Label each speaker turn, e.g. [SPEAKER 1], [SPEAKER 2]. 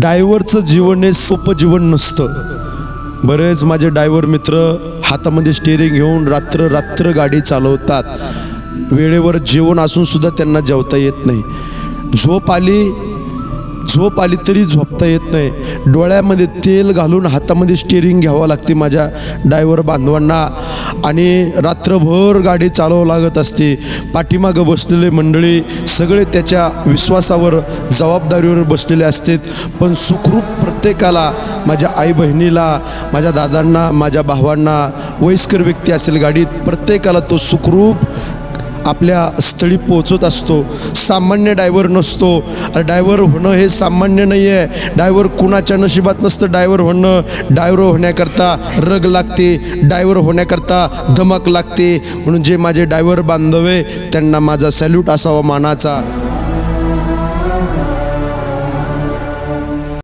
[SPEAKER 1] ड्रायव्हरचं जीवन हे सोपं जीवन नसतं. बरेच माझे ड्रायव्हर मित्र हातामध्ये स्टेअरिंग घेऊन रात्र रात्र गाडी चालवतात. वेळेवर जेवण असून सुद्धा त्यांना जेवता येत नाही. झोप आली तरी झोपता येत नाही. डोळ्यामध्ये तेल घालून हातामध्ये स्टेअरिंग घ्यावं लागते माझ्या ड्रायव्हर बांधवांना. आणि रात्रभर गाडी चालवावं लागत असते. पाठीमागं बसलेले मंडळी सगळे त्याच्या विश्वासावर जबाबदारीवर बसलेले असतात. पण सुखरूप प्रत्येकाला, माझ्या आई बहिणीला, माझ्या दादांना, माझ्या भावांना, वयस्कर व्यक्ती असेल गाडीत, प्रत्येकाला तो सुखरूप आपल्या स्थळी पोहोचत असतो. सामान्य ड्रायव्हर नसतो. ड्रायव्हर होणं हे सामान्य नाही आहे. ड्रायव्हर कुणाच्या नशिबात नसतं ड्रायव्हर होणं. ड्रायव्हर होण्याकरता रग लागते, ड्रायव्हर होण्याकरता धमक लागते. म्हणून जे माझे ड्रायव्हर बांधव आहे त्यांना माझा सॅल्यूट असावा मानाचा.